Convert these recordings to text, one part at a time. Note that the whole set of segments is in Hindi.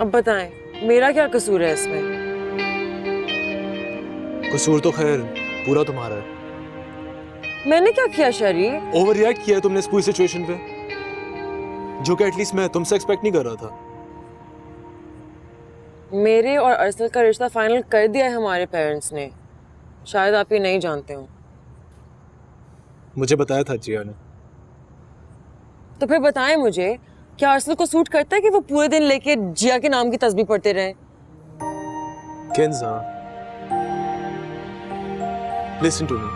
अब बताएं, मेरा क्या कसूर है इसमें? कसूर तो खैर पूरा तुम्हारा है। मैंने क्या किया शरी? ओवर रिएक्ट किया है तुमने इस पूरी सिचुएशन पे, जो कि एटलीस्ट मैं तुमसे एक्सपेक्ट नहीं कर रहा था। मेरे और अरसल का रिश्ता फाइनल कर दिया है हमारे पेरेंट्स ने, शायद आप ये नहीं जानते हो। मुझे बताया था जिया ने। तो फिर बताएं मुझे, क्या अरसल को सूट करता है कि वो पूरे दिन लेके जिया के नाम की तस्बीह पढ़ते रहे? केंजा, लिसन टू मी।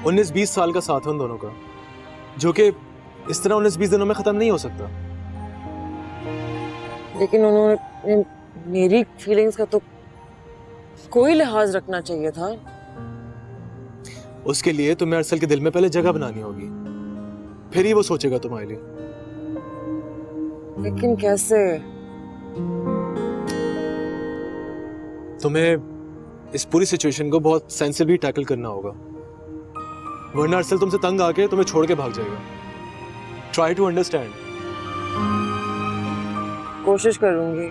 19-20 साल का साथ है उन दोनों का, जो कि इस तरह 19-20 दिनों में खत्म नहीं हो सकता। लेकिन उन्होंने मेरी फीलिंग्स का तो कोई लिहाज रखना चाहिए था। उसके लिए तुम्हें अरसल के दिल में पहले जगह बनानी होगी, फिर ही वो सोचेगा तुम्हारे लिए। लेकिन कैसे? तुम्हें इस पूरी सिचुएशन को बहुत सेंसिबली टैकल करना होगा, वरना अरसल तुमसे तंग आके तुम्हें छोड़ के भाग जाएगा। Try to understand. कोशिश करूंगी।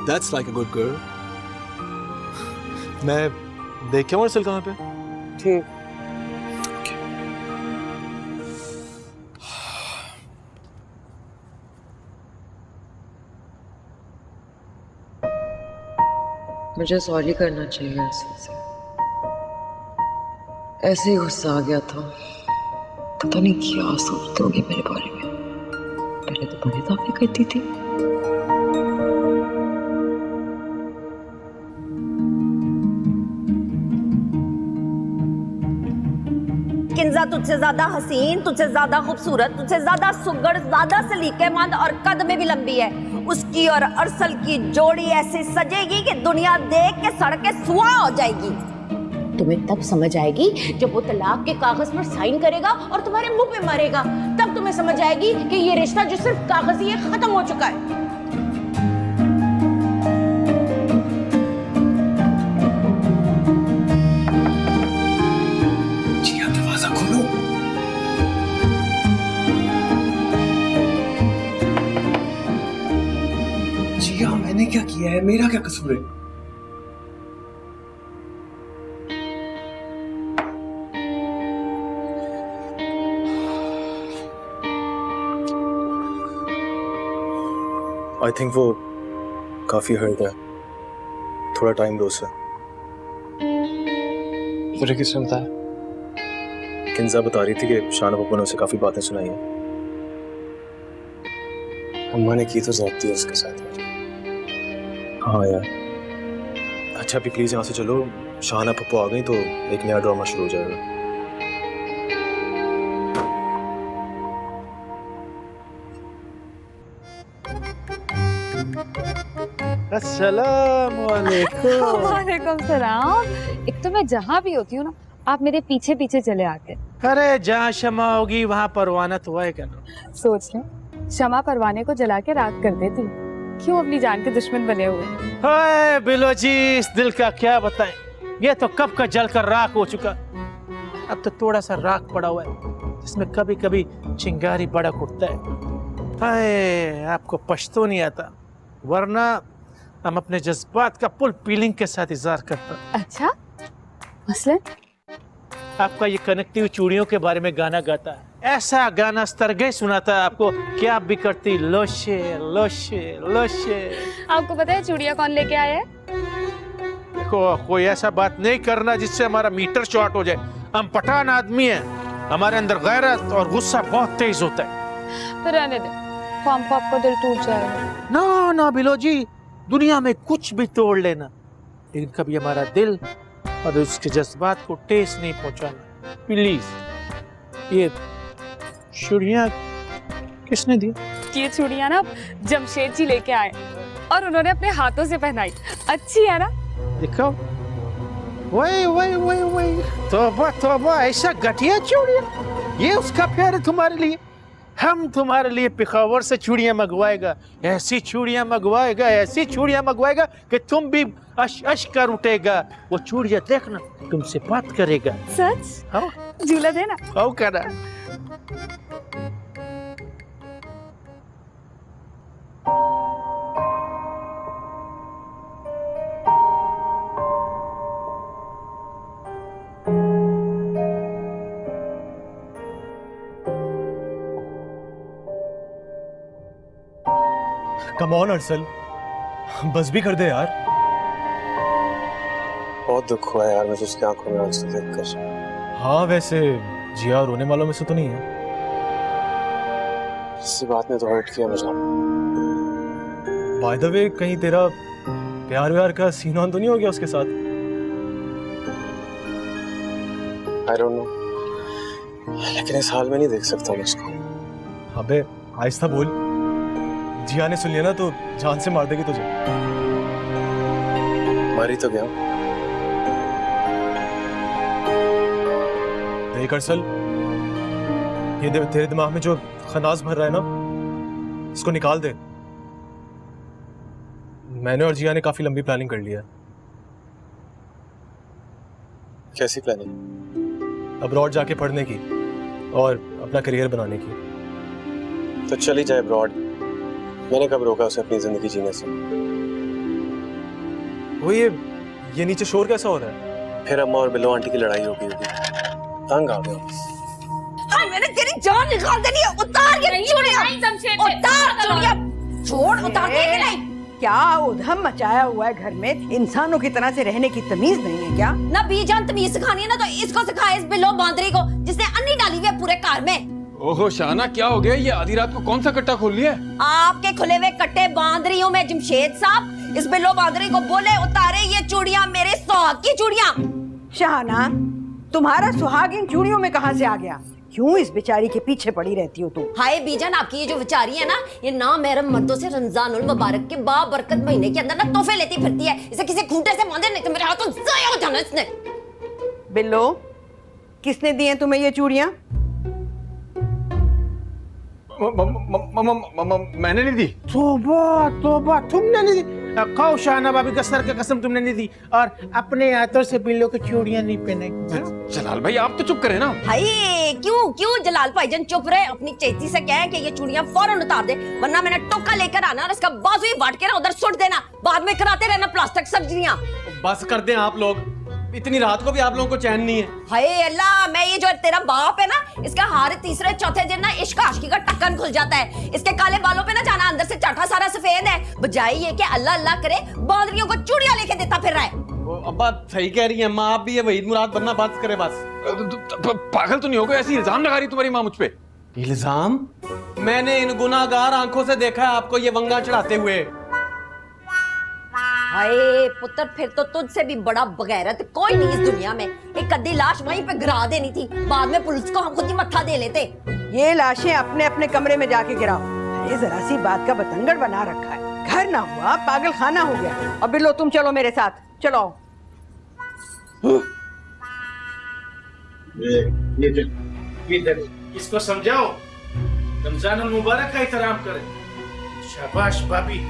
That's like a good girl. मैं देख के आऊं अरसल कहाँ पे? ठीक। मुझे सॉरी करना चाहिए अरसल से। ऐसे ही गुस्सा आ गया था। पता नहीं क्या सोचते होगे मेरे बारे में। पहले तो बड़े दावे करती थी। किंजा तुझसे ज्यादा हसीन, तुझसे ज्यादा खूबसूरत, तुझसे ज्यादा सुघड़, ज्यादा सलीकेमंद और कद में भी लंबी है। उसकी और अरसल की जोड़ी ऐसे सजेगी कि दुनिया देख के सड़कें सुहा हो जाएगी। तुम्हें तब समझ आएगी जब वो तलाक के कागज पर साइन करेगा और तुम्हारे मुंह पे मरेगा। तब तुम्हें समझ आएगी कि ये रिश्ता जो सिर्फ कागजी है खत्म हो चुका है। मैंने क्या किया है? मेरा क्या कसूर है? आई थिंक वो काफी हर्ट है, थोड़ा टाइम दो उसे। तुझे किसने बताया? किंजा बता रही थी कि शाना पप्पू ने उसे काफी बातें सुनाई हैं। अम्मा ने की तो ज्यादती है उसके साथ। हाँ यार। अच्छा अभी प्लीज यहाँ से चलो, शाहाना पप्पू आ गई तो एक नया ड्रामा शुरू हो जाएगा। अस्सलाम वालेकुम। वालेकुम सलाम। एक तो मैं जहाँ भी होती हूँ ना, आप मेरे पीछे पीछे चले आते। अरे जहाँ शमा होगी वहाँ परवाना तो है क्या? सोच ले, शमा परवाने को जला के राख कर देती। क्यों अपनी जान के दुश्मन बने हुए? हाय बिलो जी, इस दिल का क्या बताएं, ये तो कब का जलकर राख हो चुका। अब तो थोड़ा सा राख पड़ा हुआ है जिसमें कभी कभी चिंगारी भड़क उठता है। हाय आपको पश्तो नहीं आता, वरना हम अपने जज्बात का पुल फीलिंग के साथ इजहार करता। अच्छा मसलन? आपका ये कनेक्टिव चूड़ियों के बारे में गाना गाता है, ऐसा गाना स्तरगय सुनाता है आपको कि आप भी करती लोशे लोशे लोशे। आपको पता है चूड़िया कौन लेके आया है? देखो कोई ऐसा बात नहीं करना जिससे हमारा मीटर शॉर्ट हो जाए। हम पठान आदमी हैं, हमारे अंदर गैरत और गुस्सा बहुत तेज होता है। तो रहने दे, हमको आपका दिल टूट जाएगा। ना ना बिलो जी, दुनिया में कुछ भी तोड़ लेना, लेकिन कभी हमारा दिल और उसके जज्बात को ठेस नहीं पहुंचाना प्लीज। ये चूड़ियां किसने दी? ये चूड़िया ना जमशेद जी लेके आए और उन्होंने अपने हाथों से पहनाई। अच्छी है ना? दिखाओ। वही वही वही वही, तौबा तौबा, ऐसा घटिया चूड़ियां, ये उसका प्यार है तुम्हारे लिए। हम तुम्हारे लिए पिखावर से चूड़ियां मंगवाएगा, ऐसी चूड़ियां मंगवाएगा, ऐसी चूड़ियां मंगवाएगा कि तुम भी अश अश कर उठेगा। वो चूड़ियां देखना तुमसे बात करेगा। सच? हाँ झूला देना। हाँ करा। कम ऑन अरसल, बस भी कर दे यार। बहुत दुख हुआ यार मुझे उसकी आंखों में आंसू देखकर। हाँ वैसे जिया रोने वालों में से तो नहीं है। इसी बात ने तो हर्ट किया मुझे। बाय द वे, कहीं तेरा प्यार व्यार का सीन ऑन तो नहीं हो गया उसके साथ? आई डोंट नो, लेकिन इस हाल में नहीं देख सकता मैं उसको। अबे आहिस्ता बोल, जिया ने सुन लिया ना तो जान से मार देगी तुझे। मारी तो गया। देख अरसल, ये तेरे दिमाग में जो खनाज भर रहा है ना, इसको निकाल दे। मैंने और जिया ने काफी लंबी प्लानिंग कर लिया है। कैसी प्लानिंग? अब्रॉड जाके पढ़ने की और अपना करियर बनाने की। तो चली जाए अब्रॉड। मैंने कब रोका उसे अपनी जिंदगी जीने से? वो ये नीचे शोर कैसा हो रहा है? फिर अम्मा और बिल्लो आंटी की लड़ाई होगी। तंग आ गया। हाँ, मैंने तेरी जान निकाल देनी है। उतार ये चूड़ियां, उतार चूड़ियां, छोड़, उतार दे कि नहीं? क्या उधम मचाया हुआ है घर में? इंसानों की तरह से रहने की तमीज नहीं है क्या? ना बीजान तमीज सिखानी है ना, तो इसको सिखाए, इस बिल्लो बांदरी को, जिसने अन्नी डाली हुई है पूरे घर में। ओहो शाना, क्या हो गया? ये आधी रात को कौन सा कट्टा खोल लिया? आपके खुले हुए कट्टे बांध रही हूँ मैं जमशेद साहब। इस बिल्लो बांदरी को बोले उतारे ये चूड़ियां, मेरे सुहाग की चूड़ियां। शाहाना, तुम्हारा सुहाग इन चूड़ियों में कहाँ से आ गया? क्यों इस बेचारी के पीछे पड़ी रहती हो तुम? हाय बीजान, आपकी ये जो बेचारी है ना, ये ना महरम मर्दों से रमजानुल मुबारक के बाबरकत महीने के अंदर ना तोहफे लेती फिरती है। इसे किसी खूंटे से बांधे, नहीं तो मेरे हाथों ज़ाया हो जाना इसने। बिल्लो, किसने दिए तुम्हें ये चूड़ियां? मैंने नहीं दी। तोबा तोबा, तुमने नहीं दी? खाओ शाहना भाभी का सर का कसम, तुमने नहीं दी और अपने हाथों से बिल्लो की चूड़ियां नहीं पहने। जलाल भाई आप तो चुप करें ना। हाय क्यों जलाल भाईजान चुप रहे? अपनी चेती से कहें कि ये चूड़ियां फौरन उतार दे, वरना मैंने टोका लेकर आना और इसका बाजू ही वाट के ना उधर सुट देना। बाद में कराते रहना प्लास्टिक सर्जरियां। बस कर दें आप लोग, इतनी रात को भी आप लोगों को चैन नहीं है। हाय अल्लाह, मैं ये जो तेरा बाप है ना, इसका हर तीसरे चौथे दिन ना इश्क आशिकी का टक्कन खुल जाता है। इसके काले बालों पे ना जाना अंदर से चाटा सारा सफेद है, बजाय ये कि अल्लाह अल्लाह करे बांदरियों को चूड़ियां लेके देता फिर रहा है। अब्बा सही कह रही है अम्मा, आप भी ये वहीद मुराद बनना बंद करे बस। पागल तो नहीं हो गए? ऐसी इल्जाम लगा रही तुम्हारी माँ मुझ पे। इल्जाम? मैंने इन गुनाहगार आंखों से देखा है आपको ये वंगा चढ़ाते हुए। हाय पुत्र, फिर तो तुझसे भी बड़ा बगैरत कोई नहीं इस दुनिया में। एक कद्दी लाश वहीं पे गिरा देनी थी, बाद में पुलिस को हम खुद ही मत्था दे लेते। ये लाशें अपने अपने कमरे में जाके गिराओ। अरे जरा सी बात का बतंगड़ बना रखा है। घर ना हुआ पागल खाना हो गया। अब बिल्लो तुम चलो मेरे साथ, चलो। इसको समझाओ, रमजानुल मुबारक का एहतराम करे। शाबाश भाभी,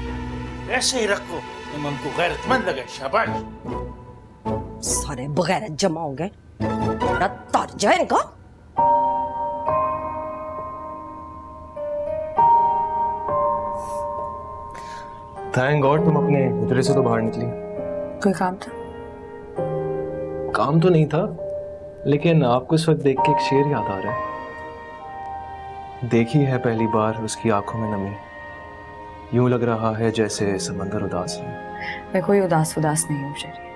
ऐसे ही रखो, तुम हमको गैरतमंद लगे। शाबाश। सारे बगैरत जमा हो गए, बड़ा तर्ज है इनका। थैंक गॉड तुम अपने उतरे से तो बाहर निकली। कोई काम था? काम तो नहीं था, लेकिन आपको इस वक्त देख के एक शेर याद आ रहा है। देखी है पहली बार उसकी आंखों में नमी, यूं लग रहा है जैसे समंदर उदास है। मैं कोई उदास नहीं हूँ शरीर,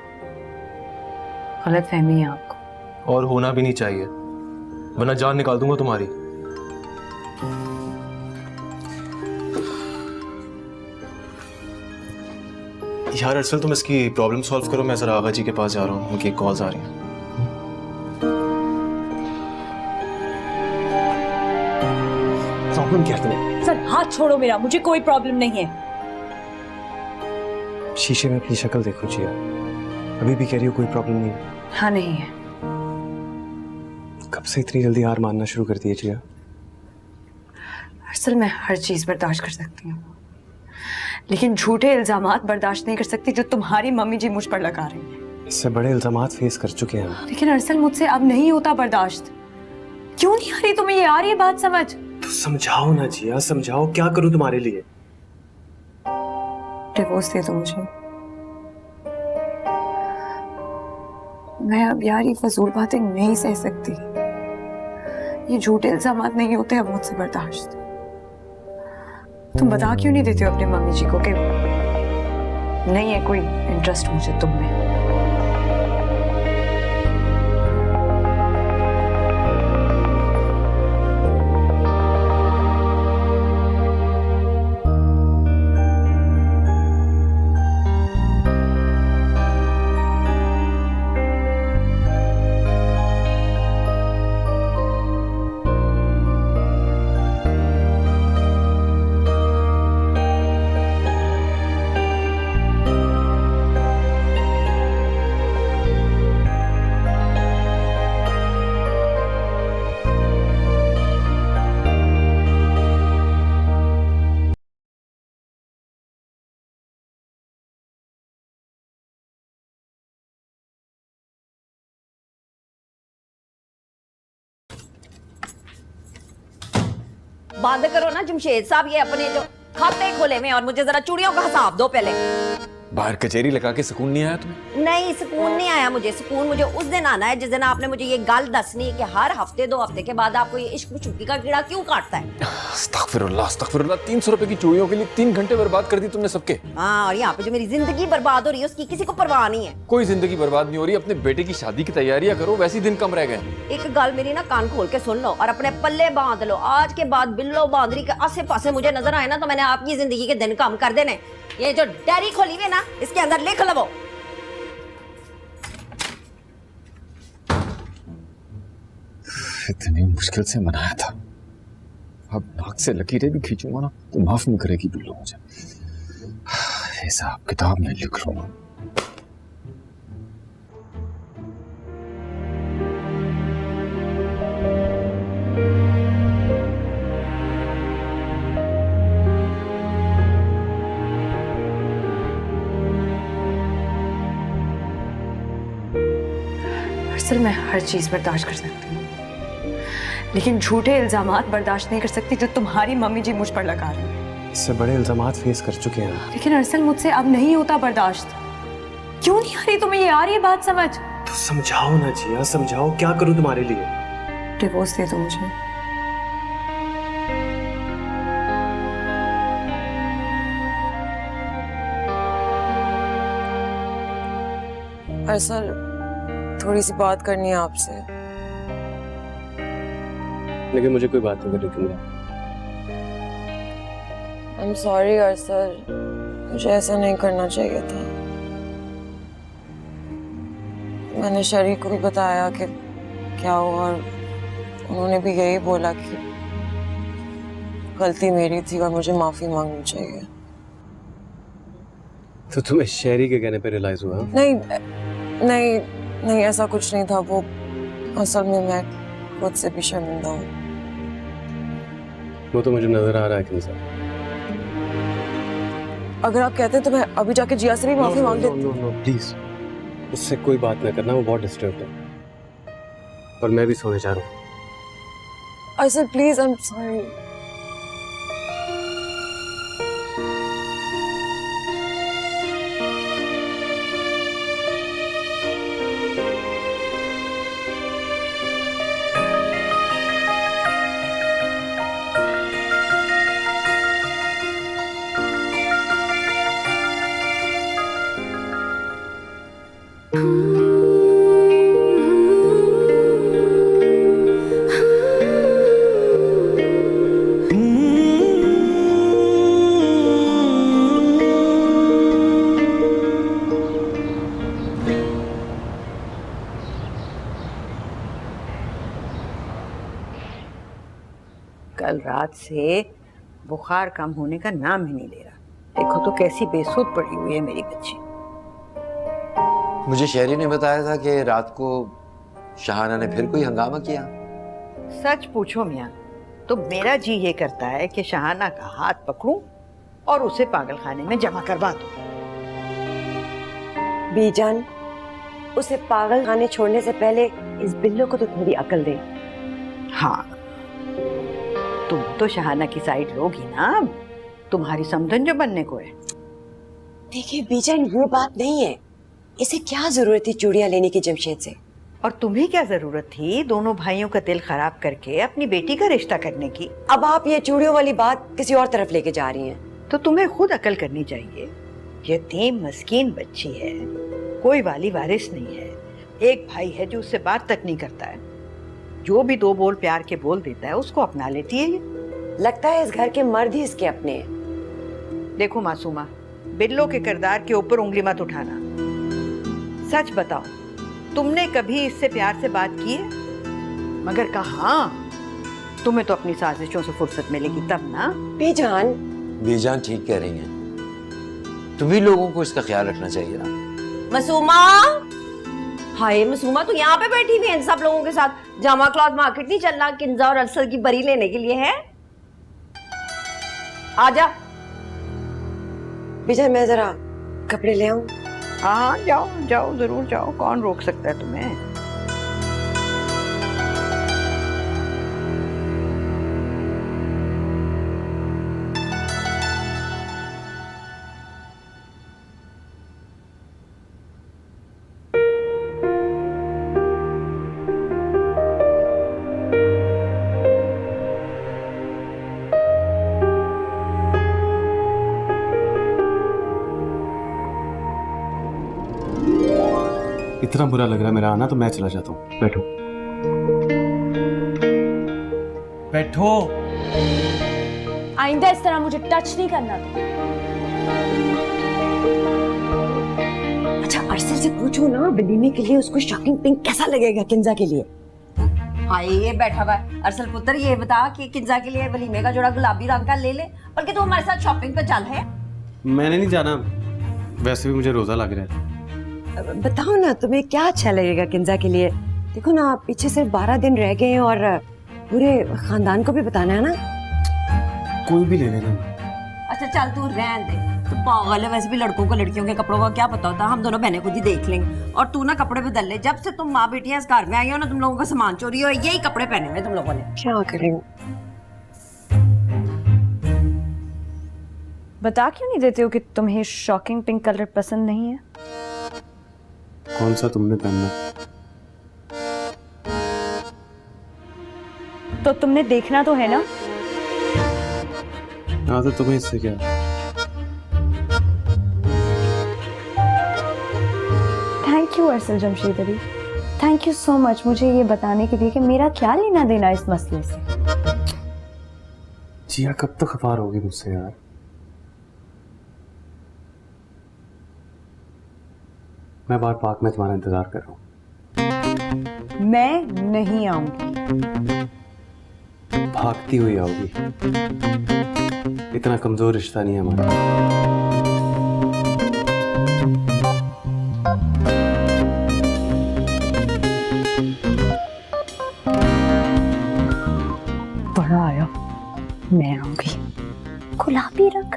गलत फहमी है आपको। और होना भी नहीं चाहिए, वरना जान निकाल दूंगा तुम्हारी। यार अरसल, तुम इसकी प्रॉब्लम सॉल्व करो, मैं जरा आगा जी के पास जा रहा हूँ, उनकी कॉल्स आ रही हैं। प्रॉब्लम क्या है? सर हाथ छोड़ो मेरा, मुझे कोई प्रॉब्लम नहीं है। शीशे में अपनी शक्ल देखो जिया, अभी भी कह रही हो कोई प्रॉब्लम नहीं है? हाँ नहीं है। कब से इतनी जल्दी हार मानना शुरू कर दिए जिया? असल मैं हर चीज बर्दाश्त कर सकती हूँ, लेकिन झूठे इल्जामात बर्दाश्त नहीं कर सकती जो तुम्हारी मम्मी जी मुझ पर लगा रही हैं। इससे बड़े इल्जामात फेस कर चुके हैं। लेकिन अरसल मुझसे अब नहीं होता बर्दाश्त। क्यों नहीं आ रही तुम्हें ये? आ रही है बात समझ? तो समझाओ ना जिया, समझाओ, क्या करूं तुम्हारे लिए? डिवोर्स दे दो मुझे। मैं अब यार ये फजूल बातें नहीं सह सकती। ये झूठे इल्जामात नहीं होते अब मुझसे बर्दाश्त। तुम बता क्यों नहीं देते हो अपनी मम्मी जी को कि नहीं है कोई इंटरेस्ट मुझे तुम में? बंद करो ना जमशेद साहब ये अपने जो खाते खोले हुए हैं और मुझे जरा चूड़ियों का हिसाब दो पहले। बाहर कचहरी लगा के सुकून नहीं आया तुम्हें? नहीं सुकून नहीं आया मुझे। सुकून मुझे उस दिन आना है जिस दिन आपने मुझे ये गल दसनी है कि हर हफ्ते 2 हफ्ते के बाद आपको ये इश्क चुटकी का कीड़ा क्यों काटता है। अस्तगफिरुल्लाह अस्तगफिरुल्लाह, 300 रुपए की चूड़ियों के लिए 3 घंटे बर्बाद कर दी तुमने सबके। हाँ, और यहाँ पे जो मेरी जिंदगी बर्बाद हो रही है उसकी किसी को परवाह नहीं है। कोई जिंदगी बर्बाद नहीं हो रही, अपने बेटे की शादी की तैयारियां करो, वैसे ही दिन कम रह गए। एक गल मेरी ना कान खोल के सुन लो और अपने पल्ले बांध लो। आज के बाद बिल्लो बांदरी के आसे पासे मुझे नजर आए ना तो मैंने आपकी जिंदगी के दिन कम कर देने। ये जो डायरी खोली हुई है ना इसके अंदर लिख लो। इतनी मुश्किल से मनाया था, अब नाक से लकीरें भी खींचूंगा ना तो माफ नहीं करेगी बिल्लो मुझे। हिसाब किताब में लिख लूंगा। असल मैं हर चीज बर्दाश्त कर सकती हूँ लेकिन झूठे इल्जामात बर्दाश्त नहीं कर सकती जो तुम्हारी मम्मी जी मुझ पर लगा रही हैं। इससे बड़े इल्जामात फेस कर चुके हैं। लेकिन अरसल मुझसे अब नहीं होता बर्दाश्त। क्यों नहीं आ रही तुम्हें? ये आ रही है बात समझ? तो समझाओ ना जिया, समझाओ, क्या करूं तुम्हारे लिए? डिवोर्स दे दो मुझे। अरसल थोड़ी सी बात करनी है आपसे। लेकिन मुझे कोई बात नहीं करनी तुमने। आई एम सॉरी अरसल, मुझे ऐसा नहीं करना चाहिए था। मैंने शरीक को भी बताया कि क्या हुआ और उन्होंने भी यही बोला कि गलती मेरी थी और मुझे माफी मांगनी चाहिए। तो तुम्हें शहरी के कहने पे रियलाइज हुआ? नहीं नहीं नहीं, ऐसा कुछ नहीं था। वो असल में मैं खुद से भी शर्मिंदा हूँ। वो तो मुझे नजर आ रहा है किंजा। अगर आप कहते हैं तो मैं अभी जाके जिया से भी माफी मांग लेती। नो प्लीज, उससे कोई बात ना करना, वो बहुत डिस्टर्ब है और मैं भी सोने जा रहा हूँ। अरसल प्लीज, आई एम सॉरी। कल रात से बुखार कम होने का नाम ही नहीं ले रहा। देखो तो कैसी बेसुध पड़ी हुई है मेरी बच्ची। मुझे शहरी ने बताया था कि रात को शहाना ने फिर कोई हंगामा किया। सच पूछो मियाँ तो मेरा जी ये करता है कि शहाना का हाथ पकड़ूं और उसे पागल खाने में जमा करवा दूं। बीजान, उसे पागल खाने छोड़ने से पहले इस बिल्लो को तो थोड़ी अकल दे। हाँ, तुम तो शहाना की साइड लोगी ना, तुम्हारी समधन जो बनने को है। देखिए बीजान, ये बात नहीं है। इसे क्या जरूरत थी चूड़ियां लेने की जमशेद से? और तुम्हें क्या जरूरत थी दोनों भाइयों का दिल खराब करके अपनी बेटी का रिश्ता करने की? अब आप ये चूड़ियों वाली बात किसी और तरफ लेके जा रही हैं। तो तुम्हें खुद अकल करनी चाहिए। यतीम मस्कीन बच्ची है, कोई वाली वारिस नहीं है, एक भाई है जो उससे बात तक नहीं करता है, जो भी दो बोल प्यार के बोल देता है उसको अपना लेती है ये। लगता है इस घर के मर्द ही इसके अपने हैं। देखो मासूमा, बिल्लो के किरदार के ऊपर उंगली मत उठाना। सच बताओ, तुमने कभी इससे प्यार से बात की है? मगर कहाँ, तुम्हें तो अपनी साजिशों से फुर्सत मिलेगी तब ना। बीजान ठीक कह रही हैं, तुम्ही लोगों को इसका ख्याल रखना चाहिए ना। मसूमा, हाय मसूमा, तू यहाँ पे बैठी हुई है इन सब लोगों के साथ? जामा क्लॉथ मार्केट नहीं चलना किंजा और अरसल की बरी लेने के लिए है? आजा। बीजान मैं जरा कपड़े ले आऊं? हाँ जाओ जाओ, जरूर जाओ, कौन रोक सकता है तुम्हें। इतना बुरा लग रहा है मेरा आना, तो मैं चला जाता हूँ। बैठो बैठो। आइंदा इस तरह मुझे टच नहीं करना। अच्छा अरसल से पूछो ना, वलीमे के लिए उसको शॉकिंग पिंक कैसा लगेगा किंजा के लिए? हाय ये बैठा हुआ है अरसल पुत्र, ये बता कि किंजा के लिए वलीमे का जोड़ा गुलाबी रंग का ले ले, बल्कि तू हमारे साथ शॉपिंग पे चल है। मैंने नहीं जाना, वैसे भी मुझे रोजा लग रहा है। बताओ ना तुम्हें क्या अच्छा लगेगा किंजा के लिए? देखो ना, पीछे सिर्फ 12 दिन रह गए हैं और पूरे खानदान को भी बताना है ना। कोई भी ले लेना। अच्छा चल तू रहने दे, तो पागल है, वैसे भी लड़कों को लड़कियों के कपड़ों का क्या पता होता है, हम दोनों बहनें खुद ही देख लेंगे। और तू ना कपड़े बदल ले, जब से तुम माँ बेटियां इस घर में आई हो ना, तुम लोगों का सामान चोरी हो, यही कपड़े पहने हुए तुम लोगों ने। क्या करें? बता क्यों नहीं देते हो कि तुम्हें शॉकिंग पिंक कलर पसंद नहीं है? कौन सा तुमने पहनना? तो तुमने देखना तो है ना। हाँ तो तुम्हें इससे क्या? Thank you Arsal Jamshed Ali, thank you so much मुझे ये बताने के लिए कि मेरा क्या लेना देना इस मसले से। जिया कब तक खफा रहोगी मुझसे यार? मैं बाहर पार्क में तुम्हारा इंतजार कर रहा हूँ। मैं नहीं आऊंगी। भागती हुई आओगी। इतना कमजोर रिश्ता नहीं है हमारा। बड़ा आया, मैं आऊंगी। गुलाबी रंग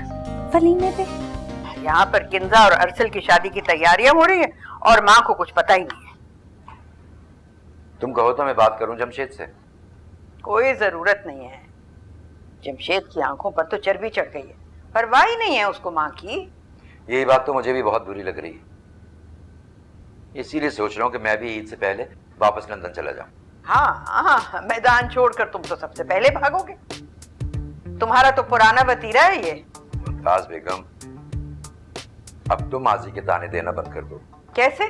वलीमे पे। यहाँ पर किंजा और अरसल की शादी की तैयारियां हो रही हैं और माँ को कुछ पता ही नहीं है। तुम कहो तो मैं बात करूं जमशेद से? कोई जरूरत नहीं है, जमशेद की आंखों पर तो चर्बी चढ़ गई है, परवाह ही नहीं है उसको माँ की। यही बात तो मुझे भी बहुत बुरी लग रही है, इसीलिए सोच रहा हूँ कि मैं भी ईद से पहले वापस लंदन चला जाऊं। हाँ हाँ, मैदान छोड़कर तुम तो सबसे पहले भागोगे, तुम्हारा तो पुराना वतीरा है ये। मुमताज बेगम, अब तो माजी के ताने देना बंद कर दो। कैसे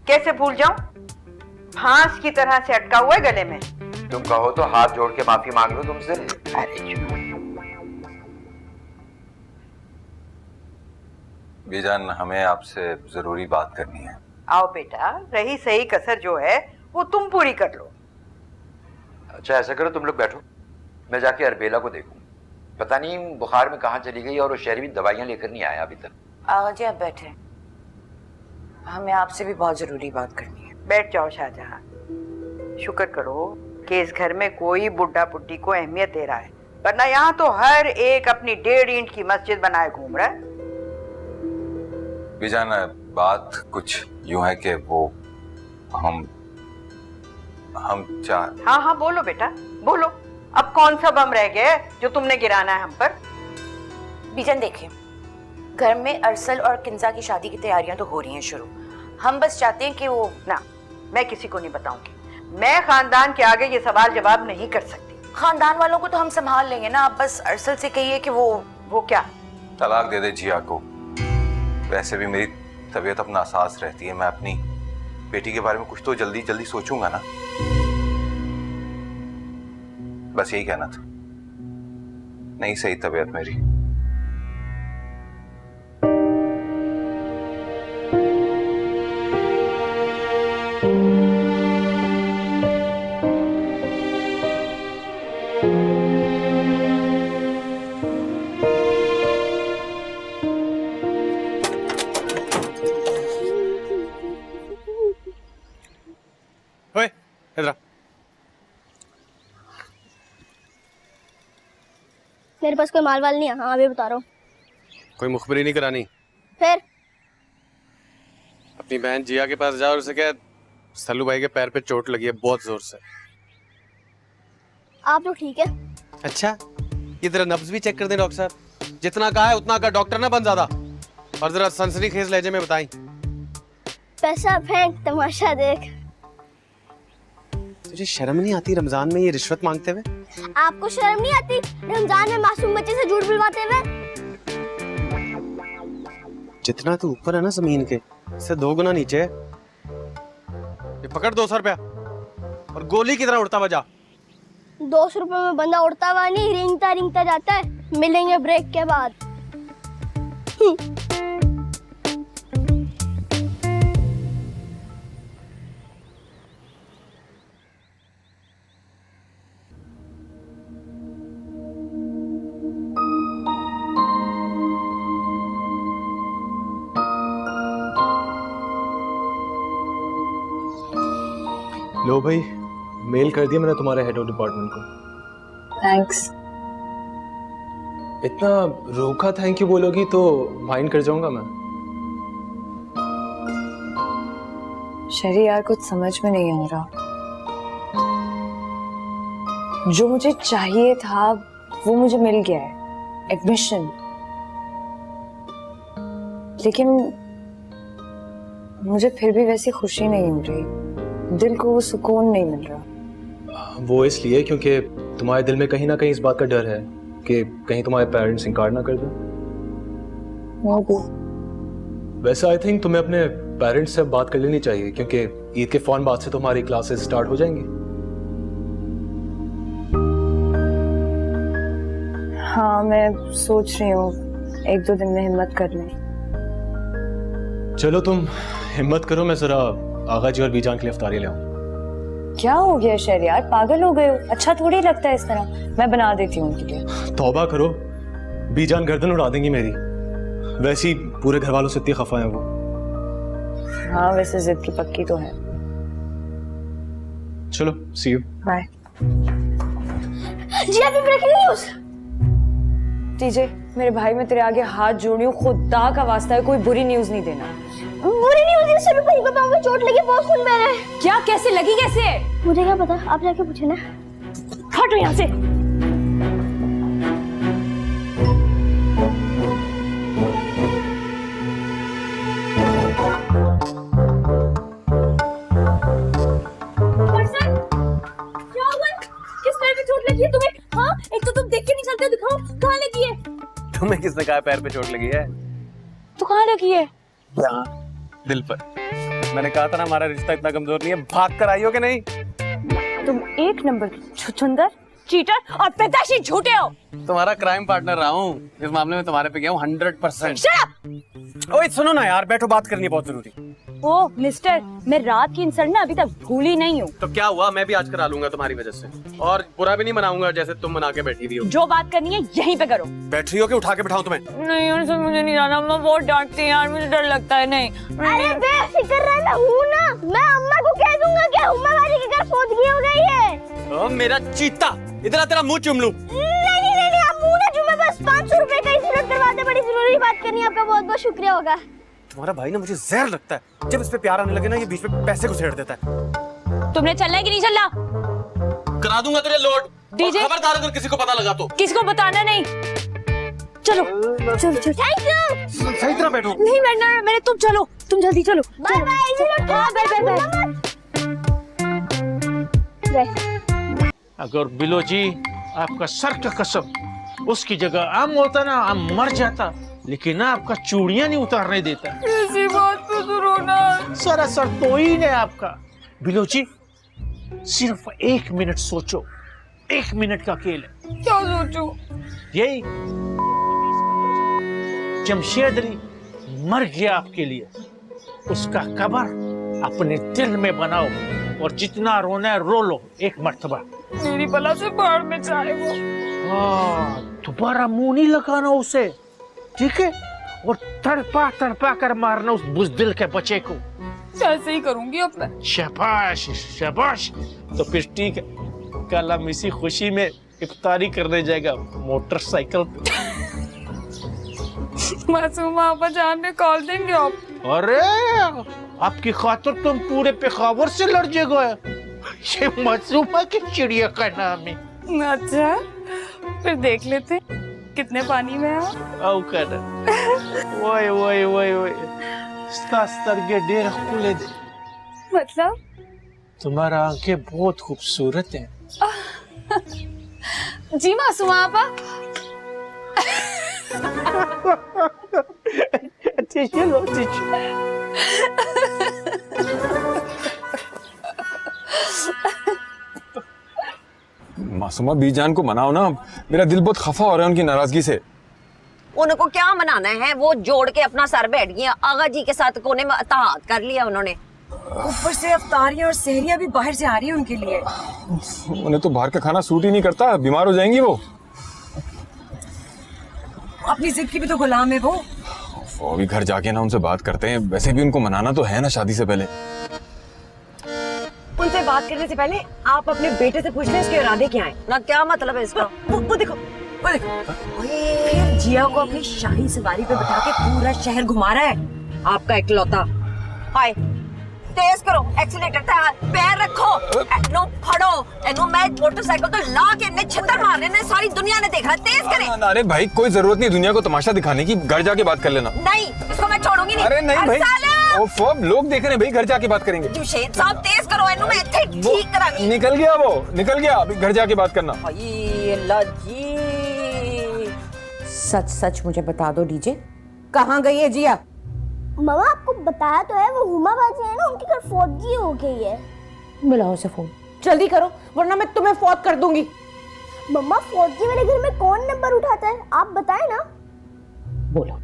कैसे भूल जाऊं? फांस की तरह से अटका हुआ है गले में। तुम कहो तो हाथ जोड़ के माफी मांग लो तुमसे। अरे बीजान, हमें आपसे जरूरी बात करनी है। आओ बेटा, रही सही कसर जो है वो तुम पूरी कर लो। अच्छा ऐसा करो, तुम लोग बैठो, मैं जाके अरबेला को देखूं। पता नहीं बुखार में कहाँ चली गई और वो शहर भी दवाइयां लेकर नहीं आया अभी तक। आगा जी आप बैठे, हमें आपसे भी बहुत जरूरी बात करनी है। बैठ जाओ शाहजहां, शुक्र करो कि इस घर में कोई बुढ़ा बुढ़ी को अहमियत दे रहा है, वरना यहाँ तो हर एक अपनी 1.5 ईंट की मस्जिद बनाए घूम रहा है। बीजान, बात कुछ यूं है कि वो हम चाह। हाँ हाँ बोलो बेटा बोलो, अब कौन सा बम रह गया है जो तुमने गिराना है हम पर? बीजान देखिए, घर में अरसल और किंजा की शादी की तैयारियां तो हो रही हैं शुरू, हम बस चाहते हैं कि वो ना मैं किसी को नहीं बताऊंगी। मैं खानदान के आगे ये सवाल जवाब नहीं कर सकती। खानदान वालों को तो हम संभाल लेंगे ना, आप बस अरसल से कहिए कि वो क्या? तलाक दे दे जिया को। वैसे भी मेरी तबीयत अब नासाज रहती है, मैं अपनी बेटी के बारे में कुछ तो जल्दी जल्दी सोचूंगा ना। बस यही कहना था, नहीं सही तबीयत मेरी। ओए इधर आ। मेरे पास कोई माल वाल नहीं है। हाँ अभी बता रहा हूँ। कोई मुखबरी नहीं करानी? फिर अपनी बहन जिया के पास जाओ और उसे कह सल्लू भाई के पैर पे चोट लगी है बहुत जोर से। आप लोग ठीक है? अच्छा, ये तेरा नब्ज भी चेक कर दे डॉक्टर साहब। जितना कहा है उतना का डॉक्टर ना बन ज्यादा। और जरा सनसनीखेज लहजे में बताई। पैसा फेंक तमाशा देख। तुझे शर्म नहीं आती रमजान में ये रिश्वत मांगते हुए? आपको शर्म नहीं आती रमजान में मासूम बच्चे से झूठ बुलवाते हुए? जितना तू ऊपर है ना जमीन के, इससे 2 गुना नीचे है। ये पकड़ 200 रुपया और गोली की तरह उड़ता बजा। 200 रुपए में बंदा उड़ता हुआ नहीं, रेंगता रेंगता जाता है। मिलेंगे ब्रेक के बाद। लो भाई, मेल कर दिया मैंने तुम्हारे हेड ऑफ डिपार्टमेंट को। थैंक्स। इतना रोका थैंक यू बोलोगी तो माइंड कर जाऊंगा मैं। शरी यार कुछ समझ में नहीं आ रहा। जो मुझे चाहिए था वो मुझे मिल गया है, एडमिशन। लेकिन मुझे फिर भी वैसी खुशी नहीं मिल रही, दिल को वो सुकून नहीं मिल रहा। वो इसलिए क्योंकि तुम्हारे दिल में कहीं ना कहीं इस बात का डर है कि कहीं तुम्हारे पेरेंट्स इनकार ना कर दें। वैसे आई थिंक तुम्हें अपने पेरेंट्स से बात कर लेनी चाहिए, क्योंकि ईद के फौरन बाद से तुम्हारी क्लासेस स्टार्ट हो जाएंगी। हाँ मैं सोच रही हूँ 1-2 दिन में हिम्मत कर लूँ। चलो तुम हिम्मत करो, मैं जरा आगा जी और बीजान के लिए इफ्तारी ले आऊं। क्या हो गया शहरियार, पागल हो गए हो? अच्छा थोड़ी लगता है इस तरह। मैं बना देती हूँ उनके लिए। तौबा करो, बीजान गर्दन उड़ा देंगी मेरी। वैसे ही पूरे घर वालों से इतनी खफा है वो। हाँ वैसे जिद की पक्की तो है। चलो सी यू। बाय। जी अभी ब्रेकिंग न्यूज। टीजे मेरे भाई मैं तेरे आगे हाथ जोड़ी हूँ, खुदा का वास्ता है कोई बुरी न्यूज नहीं देना। बुरी न्यूज इससे भी कहीं पापा को चोट लगी, बहुत खून बह रहा है। क्या? कैसे लगी? कैसे? मुझे क्या पता, आप जाके पूछे ना। हटो यहाँ से। क्या हुआ? किस पैर पे चोट लगी है तुम्हें? हाँ एक तो तुम देख के नहीं चलते, दिखाओ कहाँ लगी है? तुम्हें किसने कहा पैर पे चोट लगी है? तो कहाँ लगी है? यहाँ दिल पर। मैंने कहा था ना हमारा रिश्ता इतना कमजोर नहीं है। भाग कर आई हो कि नहीं? तुम 1 नंबर छुछुंदर, चीटर और पैदाशी झूठे हो। तुम्हारा क्राइम पार्टनर रहा हूँ, इस मामले में तुम्हारे पे गया हूँ 100%। Shut up! ओए सुनो ना यार, बैठो, बात करनी है बहुत जरूरी। ओ मिस्टर, मैं रात की इंसल्ट ना अभी तक भूली नहीं हूँ। तो क्या हुआ, मैं भी आज करा लूंगा तुम्हारी वजह से, और बुरा भी नहीं मनाऊंगा जैसे तुम मना के बैठी हुई हो। जो बात करनी है यहीं पे करो। बैठ रही हो कि उठा के बिठाऊं तुम्हें? नहीं यार सर मुझे नहीं जाना, अम्मा बहुत डांटती है यार, मुझे डर लगता है। नहीं अरे बेफिक्र रहना, हूँ ना मैं। अम्मा को कह दूंगा कि उम्मा वाली के घर फोदगी हो गई है। ओ मेरा चीता, इधर तेरा मुंह चूम लूं? नहीं आप मुंह ना चूमे, बस 500 रुपए का इजाजत करवाते। बड़ी जरूरी बात करनी है, आपका बहुत बहुत शुक्रिया होगा। तुम्हारा भाई ना मुझे जहर लगता है, जब इस पे प्यार आने लगे ना ये बीच में पैसे घुसेड़ देता है। तुमने चलना है कि नहीं चलना? करा दूंगा तेरे लोड। डीजे खबरदार अगर किसी को पता लगा तो। किसको बताना नहीं। चलो चलो चलो। Thank you. सही तरह बैठो। नहीं बैठना मैंने, तुम चलो, तुम जल्दी चलो। Bye bye. हाँ बाय बाय बाय। वैसे। अगर बिलो जी आपका सर का कसम उसकी जगह आम होता ना, आम मर जाता, लेकिन ना आपका चूड़ियां नहीं उतारने देता। ऐसी बात पे तो रोना। सरासर तो ही नहीं आपका। बिलो जी सिर्फ 1 मिनट सोचो, 1 मिनट का खेल है। क्या सोचूं? यही जमशेद अली मर गया आपके लिए, उसका कब्र अपने दिल में बनाओ और जितना रोना है रो लो 1 मर्तबा। मेरी बला से बाहर में जाए वो। दोबारा मुंह नहीं लगाना उसे, ठीक है? और तड़पा तड़पा कर मारना उस बुज़दिल के बच्चे को। ऐसे ही करूंगी अब मैं। शाबाश शाबाश। तो फिर ठीक है, कल हम इसी खुशी में इफ्तारी करने जाएगा मोटरसाइकिल पे। मासूमा आपा जान में कॉल देंगे आप। अरे आपकी खातिर तुम पूरे पेशावर से लड़ जाएगा। ये मासूमा की चिड़िया का नाम है। अच्छा फिर देख लेते कितने पानी में है। आओ कर वही वही वही वही स्तर के डेर खुले दे। मतलब तुम्हारा आंखें बहुत खूबसूरत हैं। जी मासूमा आपा। चलो मासूमा बीजान को मनाओ ना, मेरा दिल बहुत खफा हो रहा है उनकी नाराजगी से। उनको क्या मनाना है, वो जोड़ के अपना सर बैठ गया। आगा जी के साथ कोने में अताहत कर लिया उन्होंने। ऊपर से अफ्तारियां और सहरियां भी बाहर से आ रही है उनके लिए। उन्हें तो बाहर का खाना सूट ही नहीं करता, बीमार हो जाएंगी वो। अपनी जिद की भी तो गुलाम है वो। अभी घर जाके ना उनसे बात करते हैं, वैसे भी उनको मनाना तो है ना शादी से पहले। उनसे बात करने से पहले आप अपने बेटे से पूछ लें इसके इरादे क्या हैं। ना क्या मतलब है इसका? वो देखो वो देखो, ओए जिया को अपनी शाही सवारी पे बैठा के पूरा शहर घुमा रहा है आपका इकलौता। हाय तेज करो एक्सीलेटर, तैयार, पैर रखो, एनो फड़ो, एनो मैं मोटरसाइकिल तो ला के ने छितर मारने ने सारी दुनिया ने देखा। तेज करे। अरे भाई कोई जरूरत नहीं दुनिया को तमाशा दिखाने की, घर जाके बात कर लेना। नहीं इसको मैं छोड़ूंगी नहीं। अरे नहीं भाई, ओफो लोग देख रहे हैं भाई, घर जाके बात करेंगे। जमशेद साहब तेज करो, एनो मैं इत्थे ठीक करानी। निकल गया वो, निकल गया, अभी घर जाके बात करना। हाय अल्लाह जी। सच सच मुझे बता दो डीजे, कहाँ गई है जिया? मामा आपको बताया तो है, वो हुमा बाजी है ना, उनके घर फौजी हो गई है। मिलाओ से फोन, जल्दी करो वरना मैं तुम्हें फौत कर दूंगी। मम्मा फौजी वाले घर में कौन नंबर उठाता है, आप बताए ना। बोलो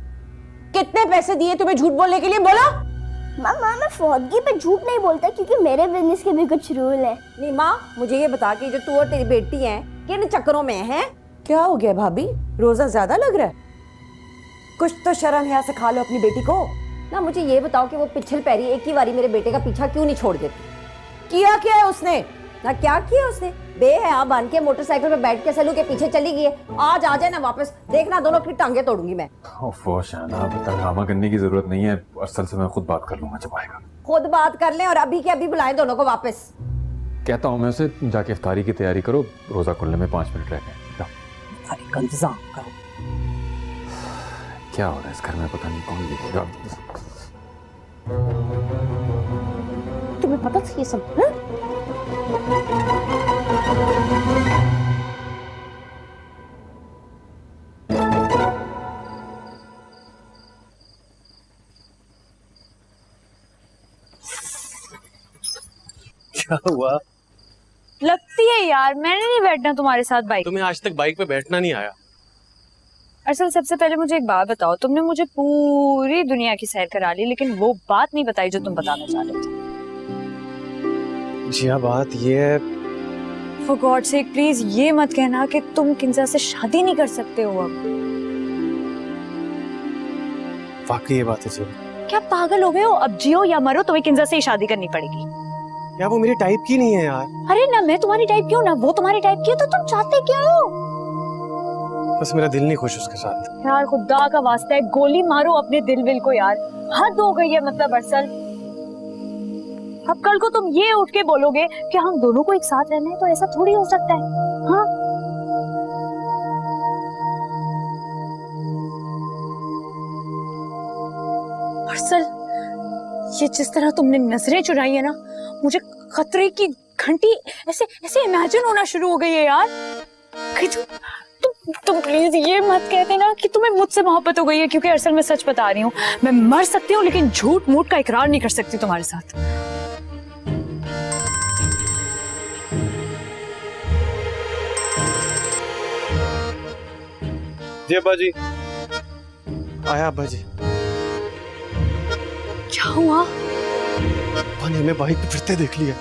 कितने पैसे दिए तुम्हें झूठ बोलने के लिए, बोलो। मामा मैं फौजी पे झूठ नहीं बोलता क्योंकि मेरे बिजनेस के भी कुछ रूल है। नहीं माँ मुझे ये बता कि जो तू और तेरी बेटी है किन चक्करों में है? क्या हो गया भाभी, रोजा ज्यादा लग रहा है? कुछ तो शर्म यहाँ से खा लो अपनी बेटी को ना। मुझे ये बताओ कि वो पिछल पैरी एक ही बारी मेरे बेटे का पीछा क्यों नहीं छोड़ देती? किया क्या है उसने? ना क्या किया उसने? बेहया बन के मोटरसाइकिल पे बैठ के सलू के पीछे चली गई है। आज आ जाए ना वापस, देखना दोनों की टांगे तोड़ूंगी मैं। ओफो शाना, ड्रामा करने की जरूरत नहीं है, असल से मैं खुद बात कर लूंगा जब आएगा। खुद बात कर लें और अभी के अभी बुलाएं दोनों को वापस। कहता हूँ मैं उसे, जाके इफ्तारी की तैयारी करो, रोजा खुलने में 5 मिनट रह गए। का इंतजाम करो। क्या हो रहा है इस घर में, पता नहीं कौन देखेगा। तुम्हें पता था ये सब? क्या हुआ? लगती है यार मैंने नहीं बैठना तुम्हारे साथ बाइक। तुम्हें आज तक बाइक पे बैठना नहीं आया? असल सबसे पहले मुझे एक बात बताओ, तुमने मुझे पूरी दुनिया की सैर करा ली लेकिन वो बात नहीं बताई जो तुम बताना चाह रहे थे। जी हाँ बात ये है, फॉर गॉड सेक प्लीज ये मत कहना कि तुम किंजा से शादी नहीं कर सकते हो अब। वाकई ये बात है जी। क्या पागल हो गए हो? अब जियो या मरो तुम्हें किंजा से ही शादी करनी पड़ेगी। यार वो मेरी टाइप की नहीं है यार। अरे ना मैं तुम्हारी टाइप की हूँ ना वो तुम्हारी टाइप की हो, तो तुम चाहते क्या हो? बस मेरा दिल नहीं खुश उसके साथ। यार खुदा का वास्ता है गोली मारो अपने दिल को यार, हद हो गई है। मतलब अरसल अब कल को तुम ये उठ के बोलोगे कि हम दोनों को एक साथ रहना है, तो ऐसा थोड़ी हो सकता है। हाँ अरसल ये जिस तरह तुमने नजरें चुराई है ना, मुझे खतरे की घंटी ऐसे ऐसे इमेजिन होना शुरू हो गई है यार कि तुम प्लीज ये मत कहते ना कि तुम्हें मुझसे मोहब्बत हो गई है, क्योंकि असल में सच बता रही हूँ, मैं मर सकती हूँ लेकिन झूठ मूठ का इकरार नहीं कर सकती तुम्हारे साथ। जी अब्बा जी। आया अब्बा जी। क्या हुआ? अब्बा ने हमें बाइक पे फिरते देख लिया।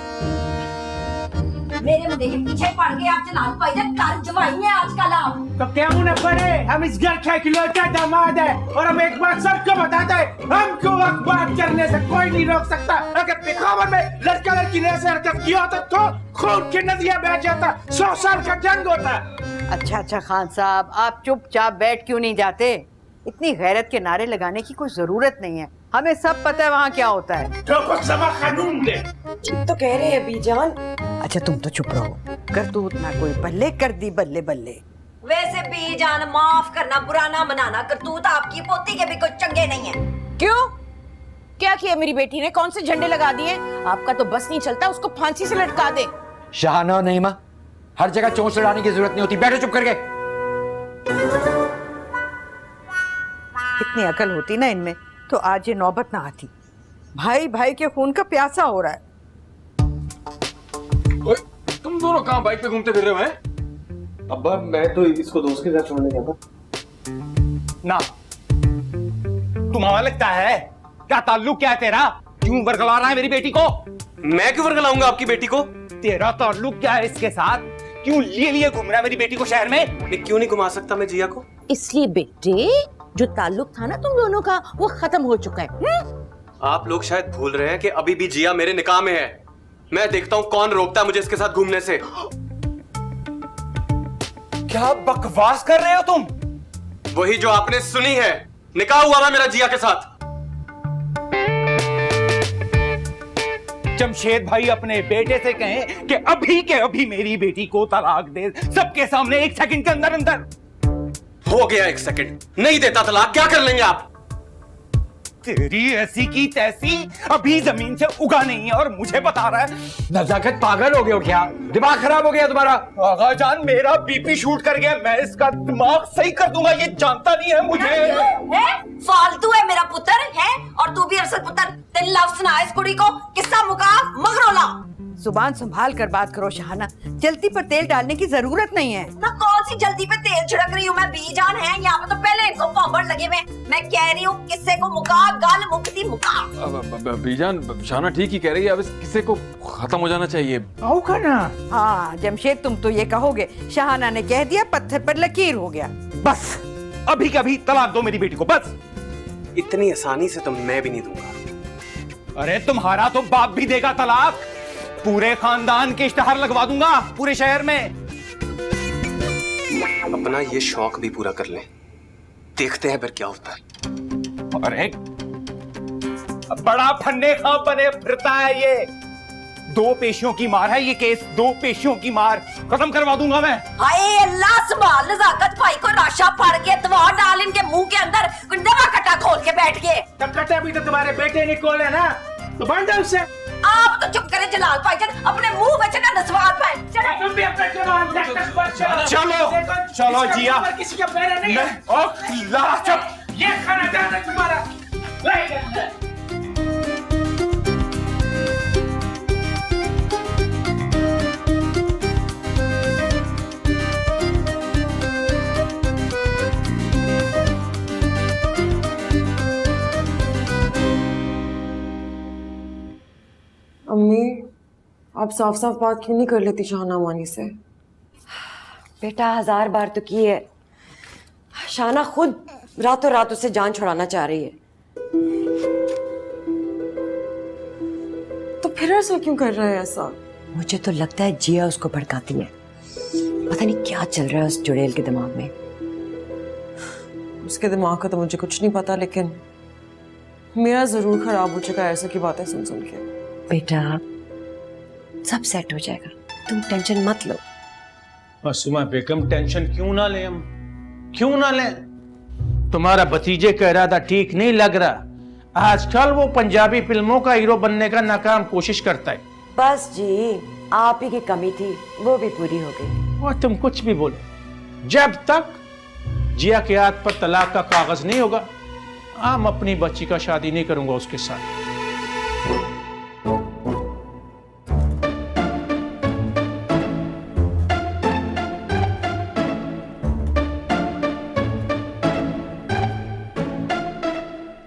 मेरे मुंडे के पीछे पड़ गए आप जनाब भाईजान, कर जवाई है आजकल आप। तो क्या मुझे पड़े, हम इस घर के इकलौते दामाद है और हम एक बात सबको बताते हैं, हमको वक्त बात करने से कोई नहीं रोक सकता। अगर पेशावर में लड़का लड़की ने ऐसे हरकत किया होता तो खून की नदियां बह जाता, 100 साल का जंग होता। अच्छा खान साहब, आप चुपचाप बैठ क्यों नहीं जाते? इतनी गैरत के नारे लगाने की कोई जरूरत नहीं है, हमें सब पता है वहाँ क्या होता है। जो कुछ समा कानून दे। ठीक तो कह रहे हैं बीजान। अच्छा तुम तो चुप रहो, करतूत ना कोई बल्ले कर दी बल्ले बल्ले। वैसे भी जान माफ करना, बुरा ना मनाना, करतूत आपकी पोती के भी कुछ चंगे नहीं है। क्यों? क्या किया मेरी बेटी ने? कौन से झंडे लगा दिए? आपका तो बस नहीं चलता, उसको फांसी से लटका दे। शाहाना नहीं माँ, हर जगह चोंच लड़ाने की जरूरत नहीं होती, बैठो चुप करके। इतनी अकल होती ना इनमें तो आज ये नौबत ना आती। भाई भाई के खून का प्यासा हो रहा है। तुम दोनों कहाँ बाइक पे घूमते फिर रहे हो हैं? अब्बा मैं तो इसको दोस्त के साथ छोड़ने गया था। ना तुम्हारा लगता है क्या ताल्लुक क्या है तेरा? क्यों बरगला रहा है मेरी बेटी को? मैं क्यों वर्गलाऊंगा आपकी बेटी को? तेरा ताल्लुक क्या है इसके साथ? क्यों लिए घूम रहा है मेरी बेटी को शहर में? मैं क्यों नहीं घुमा सकता मैं जिया को? इसलिए बेटे जो ताल्लुक था ना तुम दोनों का वो खत्म हो चुका है। आप लोग शायद भूल रहे हैं कि अभी भी जिया मेरे निकाह में है। मैं देखता हूँ कौन रोकता है मुझे इसके साथ घूमने से। क्या बकवास कर रहे हो तुम? वही जो आपने सुनी है, निकाह हुआ ना मेरा जिया के साथ। जमशेद भाई अपने बेटे से कहें कि अभी के अभी मेरी बेटी को तलाक दे, सबके सामने 1 सेकंड के अंदर अंदर। हो गया 1 सेकंड, नहीं देता तलाक, क्या कर लेंगे आप? तेरी ऐसी की तैसी अभी जमीन से उगा नहीं है और मुझे बता रहा है। नजाकत पागल हो गए हो क्या? दिमाग खराब हो गया तुम्हारा? आगा जान मेरा बीपी शूट कर गया, मैं इसका दिमाग सही कर दूंगा, ये जानता नहीं है मुझे। है? फालतू है मेरा पुत्र है, और तू भी अरसल पुत्र। तेरे लफ्ज सुना इस कुड़ी को, किस्सा मुका मगरोला। जुबान संभाल कर बात करो शाहाना, जल्दी पर तेल डालने की जरूरत नहीं है ना। कौन सी जल्दी पे तेल छिड़क रही हूँ मैं? बीजान है यहाँ पे तो पहले इनको पापड़ लगे हुए। मैं कह रही हूँ किस्से को मुका, गाल मुकती मुका। बीजान शाहाना ठीक ही कह रही है, अब इस किस्से को खत्म हो जाना चाहिए। आओ ना। हाँ जमशेद तुम तो ये कहोगे, शाहाना ने कह दिया पत्थर पर लकीर हो गया। बस अभी कभी तलाक दो मेरी बेटी को, बस। इतनी आसानी से तो मैं भी नहीं दूंगा। अरे तुम्हारा तो बाप भी देगा तलाक, पूरे खानदान के इश्तेहार लगवा दूंगा पूरे शहर में। अपना ये शौक भी पूरा कर ले, देखते हैं फिर क्या होता है। अरे बड़ा फन्ने खां बने फिरता है ये। 2 पेशियों की मार है ये केस, 2 पेशियों की मार, खत्म करवा दूंगा मैं। हाय अल्लाह, संभाल नजाकत भाई को, राशा फाड़ के दवा डाल इनके मुंह के अंदर, दवा कटा खोल के बैठ गए। कटा भी तो तुम्हारे बेटे ने खोले ना, तो बंद है उससे। आप तो चुप करें जलाल भाईजान, अपने मुंह में ना नस्वार पाए। तुम भी अपना चलो चलो जिया, किसी का पैर नहीं है। ये खाना है तुम्हारा। अम्मी आप साफ साफ बात क्यों नहीं कर लेती शाहाना मानी से? बेटा 1000 बार तो की है, शाहाना खुद रातों रात उससे जान छुड़ाना चाह रही है, तो फिर ऐसा क्यों कर रहा है ऐसा? मुझे तो लगता है जिया उसको भड़काती है, पता नहीं क्या चल रहा है उस जुड़ेल के दिमाग में। उसके दिमाग का तो मुझे कुछ नहीं पता, लेकिन मेरा जरूर खराब हो चुका है ऐसा की बातें सुन सुन के। बेटा सब सेट हो जाएगा, तुम टेंशन मत लो। मासूमा बेगम टेंशन क्यों ना ले, हम क्यों ना लें? तुम्हारा भतीजे का इरादा ठीक नहीं लग रहा। आजकल वो पंजाबी फिल्मों का हीरो बनने का नाकाम कोशिश करता है। बस जी आप ही की कमी थी, वो भी पूरी हो गई। और तुम कुछ भी बोलो, जब तक जिया के हाथ पर तलाक का कागज नहीं होगा, हम अपनी बच्ची का शादी नहीं करूंगा उसके साथ।